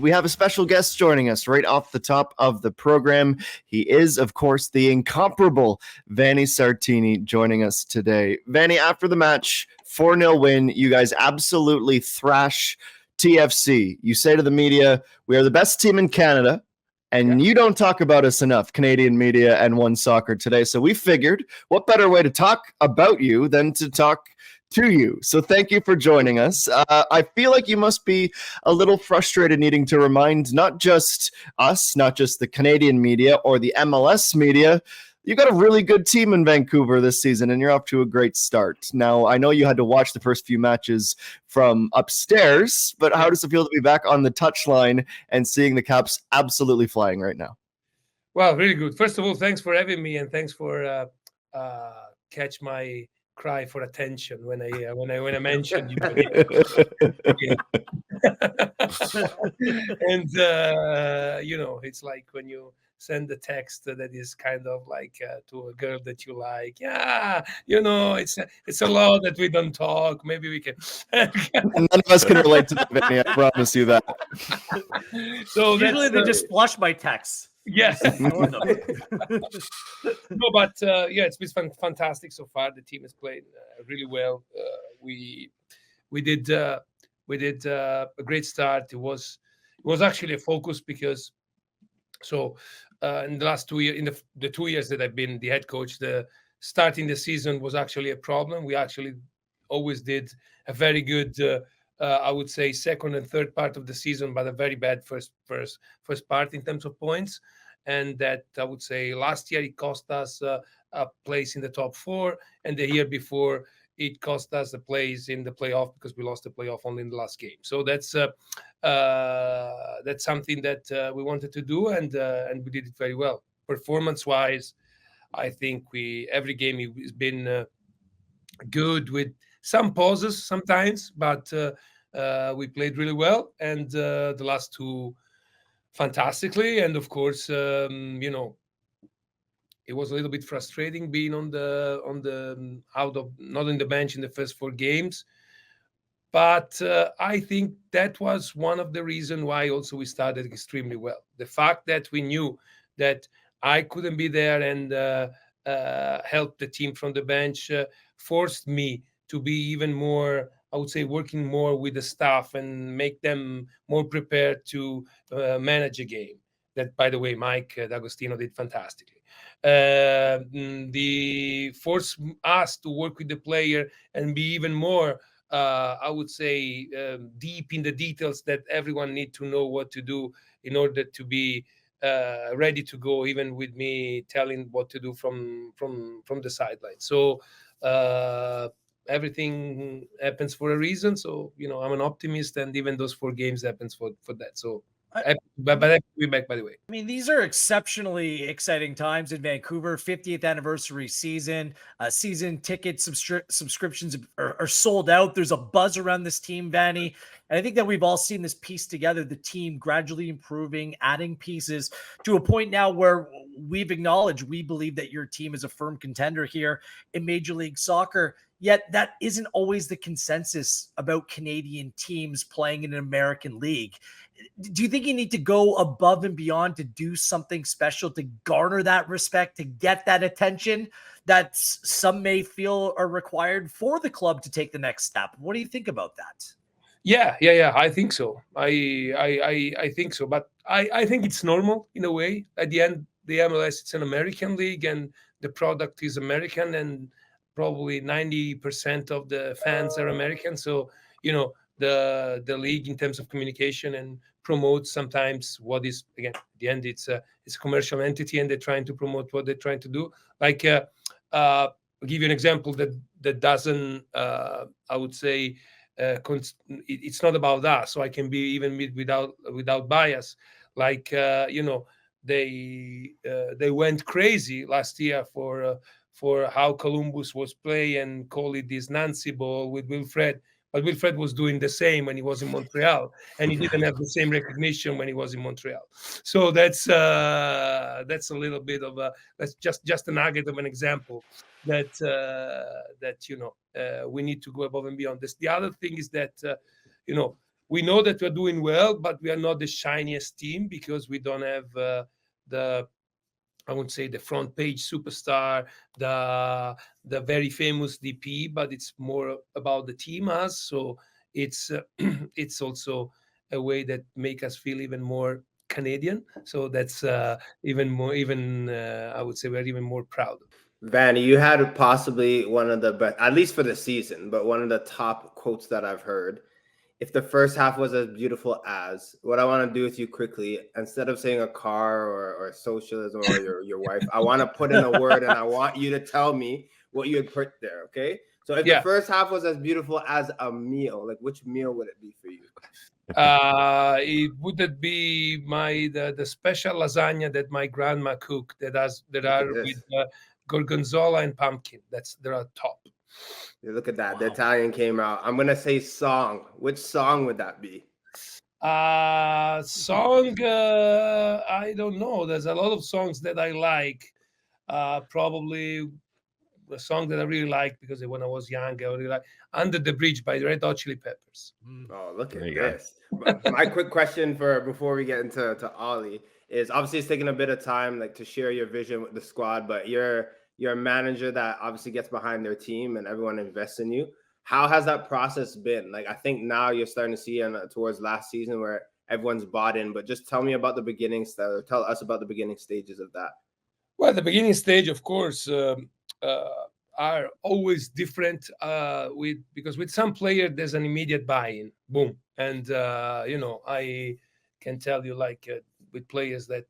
we have a special guest joining us right off the top of the program. He is, of course, the incomparable Vanni Sartini joining us today. Vanni, after the match, 4-0 win, you guys absolutely thrash TFC. You say to the media, we are the best team in Canada, and you don't talk about us enough, Canadian media and One Soccer today. So we figured, what better way to talk about you than to talk to you. So thank you for joining us. I feel like you must be a little frustrated needing to remind not just us, not just the Canadian media or the MLS media. You got a really good team in Vancouver this season, and you're off to a great start. Now, I know you had to watch the first few matches from upstairs, but how does it feel to be back on the touchline and seeing the Caps absolutely flying right now? Well, really good. First of all, thanks for having me, and thanks for catch my cry for attention when I mentioned you. And it's like when you send a text that is kind of like to a girl that you like. Yeah, it's a lot that we don't talk. Maybe we can. None of us can relate to that, Vinny. I promise you that. So usually they just flush my texts. Yes. No, but it's been fantastic so far. The team has played really well. We did a great start. It was actually a focus because in the last 2 years, in the 2 years that I've been the head coach, the starting the season was actually a problem. We actually always did a very good, I would say, second and third part of the season, but a very bad first part in terms of points. And that, I would say, last year it cost us a place in the top 4, and the year before it cost us a place in the playoff because we lost the playoff only in the last game. So that's something that we wanted to do, and we did it very well. Performance-wise, I think every game has been good with some pauses sometimes, but we played really well, and the last 2 fantastically. And of course, it was a little bit frustrating being on the not on the bench in the first 4 games. But I think that was one of the reasons why also we started extremely well. The fact that we knew that I couldn't be there and help the team from the bench forced me to be even more, I would say, working more with the staff and make them more prepared to manage a game. That, by the way, Mike D'Agostino did fantastically. The force us to work with the player and be even more, I would say, deep in the details that everyone need to know what to do in order to be ready to go, even with me telling what to do from the sideline. So everything happens for a reason. So I'm an optimist, and even those 4 games happens for that. So. But I will be back, by the way. I mean, these are exceptionally exciting times in Vancouver. 50th anniversary season. Season ticket subscriptions are sold out. There's a buzz around this team, Vanni. And I think that we've all seen this piece together, the team gradually improving, adding pieces to a point now where we've acknowledged we believe that your team is a firm contender here in Major League Soccer. Yet that isn't always the consensus about Canadian teams playing in an American league. Do you think you need to go above and beyond to do something special to garner that respect, to get that attention that some may feel are required for the club to take the next step? What do you think about that? Yeah. I think so. I think so. But I think it's normal in a way. At the end, the MLS, it's an American league, and the product is American, and probably 90% of the fans are American. So, the league in terms of communication and promote sometimes what is, again, at the end, it's a commercial entity, and they're trying to promote what they're trying to do. Like, I'll give you an example that doesn't, I would say, it's not about that. So I can be even without bias. Like, they went crazy last year for how Columbus was playing and call it this Nancy ball with Wilfred. But Wilfred was doing the same when he was in Montreal, and he didn't have the same recognition when he was in Montreal. So that's a little bit of that's just a nugget of an example that we need to go above and beyond. The other thing is that we know that we're doing well, but we are not the shiniest team because we don't have I wouldn't say the front page superstar, the very famous DP, but it's more about the team as. So it's it's also a way that make us feel even more Canadian. So that's even more, even I would say we're even more proud. Vanny, you had possibly one of the best, at least for the season, but one of the top quotes that I've heard. If the first half was as beautiful as, what I want to do with you quickly, instead of saying a car or socialism or your wife, I want to put in a word and I want you to tell me what you had put there, okay? So if the first half was as beautiful as a meal, like which meal would it be for you? It would be the special lasagna that my grandma cooked that are with gorgonzola and pumpkin. They're top. Yeah, look at that. Wow. The Italian came out. I'm gonna say song. Which song would that be? Song. I don't know. There's a lot of songs that I like. Probably a song that I really liked because when I was young, I really liked "Under the Bridge" by the Red Hot Chili Peppers. Oh, look at this. My quick question before we get into Ollie is, obviously it's taking a bit of time like to share your vision with the squad, but you're a manager that obviously gets behind their team and everyone invests in you. How has that process been? Like, I think now you're starting to see towards last season where everyone's bought in, but just tell me about the beginning stuff. Tell us about the beginning stages of that. Well, the beginning stage, of course, are always different because with some player there's an immediate buy-in, boom, and I can tell you with players that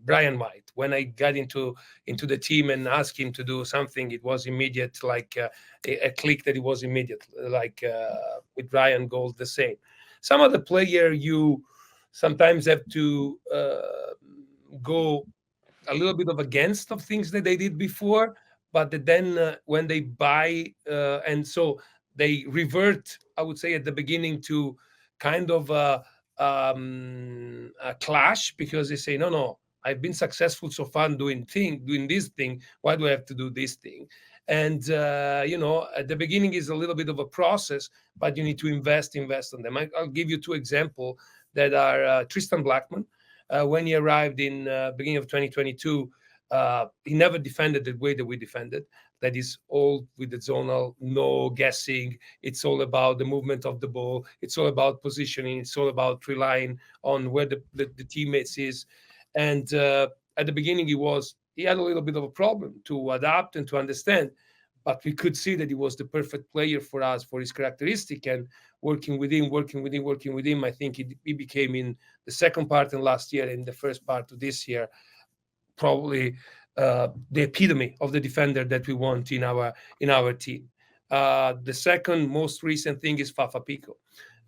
Brian White, when I got into the team and asked him to do something, it was immediate, like a click that it was immediate, like with Ryan Gold, the same. Some of the player you sometimes have to go a little bit of against of things that they did before, but then when they buy and so they revert, I would say at the beginning to kind of a clash because they say, no, I've been successful so far doing this thing. Why do I have to do this thing? And at the beginning is a little bit of a process, but you need to invest on them. I'll give you two examples that are Tristan Blackman. When he arrived in beginning of 2022, he never defended the way that we defended. That is all with the zonal, no guessing. It's all about the movement of the ball. It's all about positioning. It's all about relying on where the teammates is. And at the beginning, he had a little bit of a problem to adapt and to understand. But we could see that he was the perfect player for us, for his characteristic, and working with him, I think he became in the second part and last year, in the first part of this year, probably the epitome of the defender that we want in our team. The second most recent thing is Fafa Pico.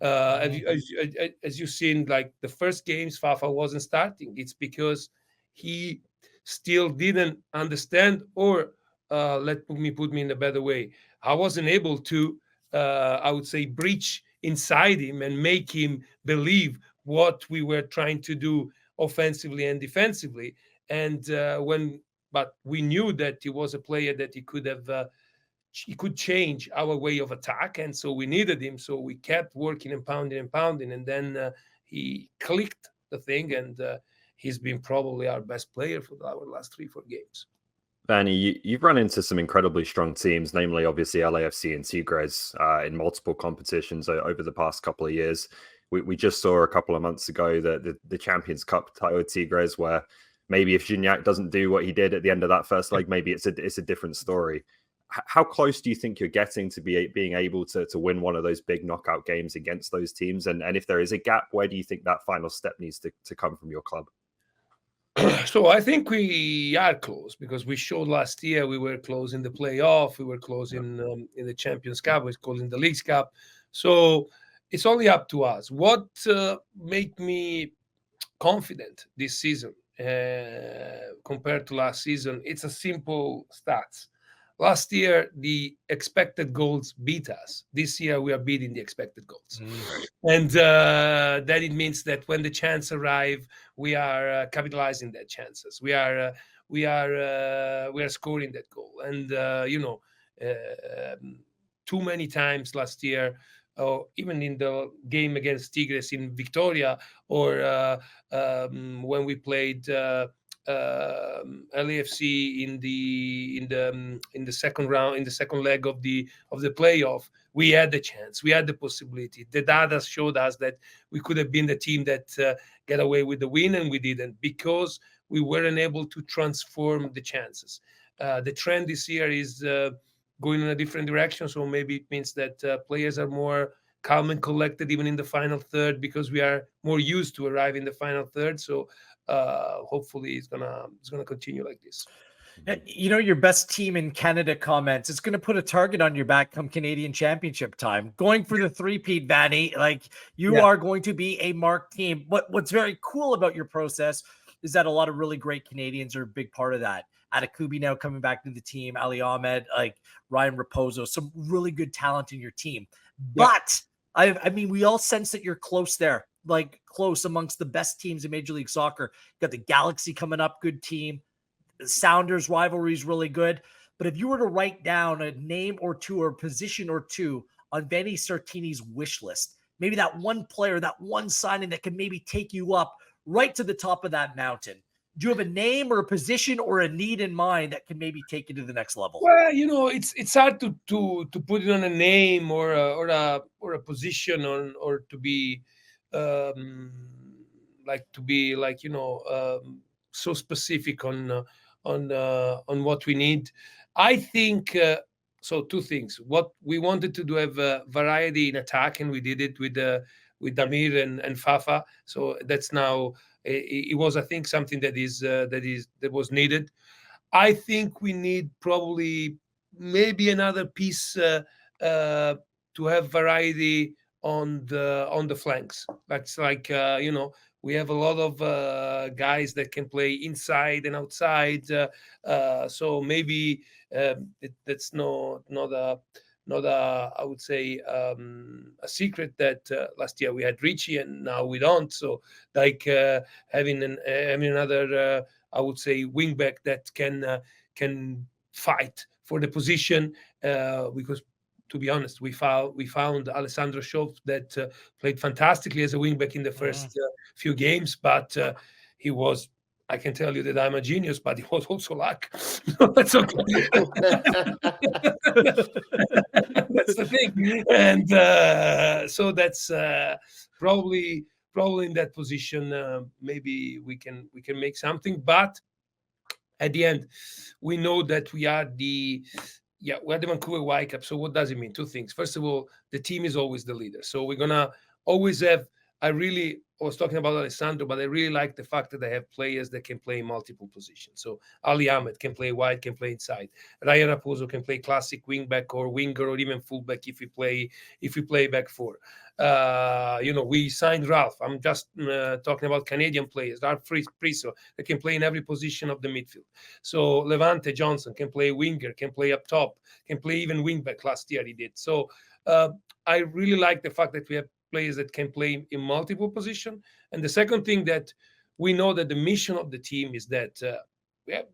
As you've seen, like the first games, Fafa wasn't starting. It's because he still didn't understand, or put me in a better way. I wasn't able to, I would say, breach inside him and make him believe what we were trying to do offensively and defensively. And but we knew that he was a player that he could change our way of attack, and so we needed him. So we kept working and pounding, and then he clicked the thing, and he's been probably our best player for our last 3-4 games. Vanni, you've run into some incredibly strong teams, namely obviously LAFC and Tigres in multiple competitions over the past couple of years. We just saw a couple of months ago the Champions Cup title with Tigres, where maybe if Gignac doesn't do what he did at the end of that first leg, maybe it's a different story. How close do you think you're getting to being able to win one of those big knockout games against those teams? And if there is a gap, where do you think that final step needs to come from your club? So I think we are close, because we showed last year we were close in the playoff, we were close in the Champions Cup, we were close in the Leagues Cup. So it's only up to us. What made me confident this season compared to last season? It's a simple stats. Last year, the expected goals beat us. This year, we are beating the expected goals. And then it means that when the chance arrive, we are capitalizing that chances. We are scoring that goal. And, too many times last year, or even in the game against Tigres in Victoria, or when we played LAFC in the second round, in the second leg of the playoff. We had the chance, we had the possibility. The data showed us that we could have been the team that get away with the win, and we didn't, because we weren't able to transform the chances. The trend this year is going in a different direction, so maybe it means that players are more calm and collected even in the final third, because we are more used to arrive in the final third. So hopefully it's gonna continue like this. You know, your best team in Canada comments, it's going to put a target on your back come Canadian Championship time. Going for the three-peat, Vanni, like you are going to be a marked team. What's very cool about your process is that a lot of really great Canadians are a big part of that. Atakubi now coming back to the team, Ali Ahmed, like Ryan Raposo, some really good talent in your team. But I mean, we all sense that you're close there, like close amongst the best teams in Major League Soccer. You got the Galaxy coming up, good team. The Sounders rivalry is really good. But if you were to write down a name or two or a position or two on Vanni Sartini's wish list, maybe that one player, that one signing that can maybe take you up right to the top of that mountain, do you have a name or a position or a need in mind that can maybe take you to the next level? Well, you know, it's hard to put it on a name or a position, or to be so specific on what we need. I think so. Two things. What we wanted to do, have variety in attack, and we did it with Damir and Fafa. So that's now. It was, I think, something that was needed. I think we need probably maybe another piece to have variety on the flanks. That's like we have a lot of guys that can play inside and outside. So maybe that's not I would say a secret that last year we had Richie and now we don't. So like having another I would say wingback that can fight for the position, because to be honest, we found Alessandro Schoff that played fantastically as a wingback in the first few games, but he was. I can tell you that I'm a genius, but it was also luck. That's okay. That's the thing, and so that's probably in that position. Maybe we can make something, but at the end, we know that we're the Vancouver Whitecaps. So what does it mean? Two things. First of all, the team is always the leader, so we're gonna always have. I was talking about Alessandro, but I really like the fact that I have players that can play in multiple positions. So Ali Ahmed can play wide, can play inside. Ryan Raposo can play classic wingback or winger or even fullback if we play back four. We signed Ralph. I'm just talking about Canadian players. Ralph Priso that can play in every position of the midfield. So Levante Johnson can play winger, can play up top, can play even wingback. Last year he did. So I really like the fact that we have players that can play in multiple positions. And the second thing that we know that the mission of the team is that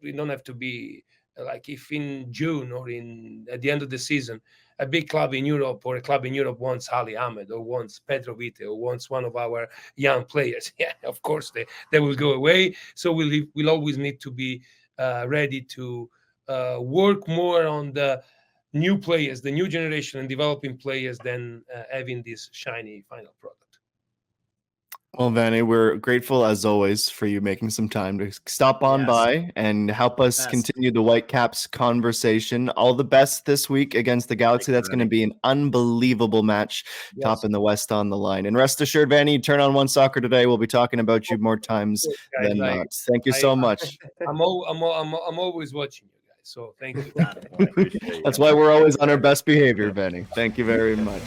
we don't have to be like if in June or at the end of the season, a big club in Europe or a club in Europe wants Ali Ahmed or wants Pedro Vite or wants one of our young players. Yeah, of course they will go away. So we'll always need to be ready to work more on the new players, the new generation, and developing players than having this shiny final product. Well, Vanni, we're grateful as always for you making some time to stop on by and help us continue the Whitecaps conversation. All the best this week against the Galaxy. That's going to be an unbelievable match, top in the West on the line. And rest assured, Vanni, turn on One Soccer today. We'll be talking about you more times than not. Thank you so much. I'm always watching you guys, so thank you. That's why we're always on our best behavior, Vanni. Thank you very much.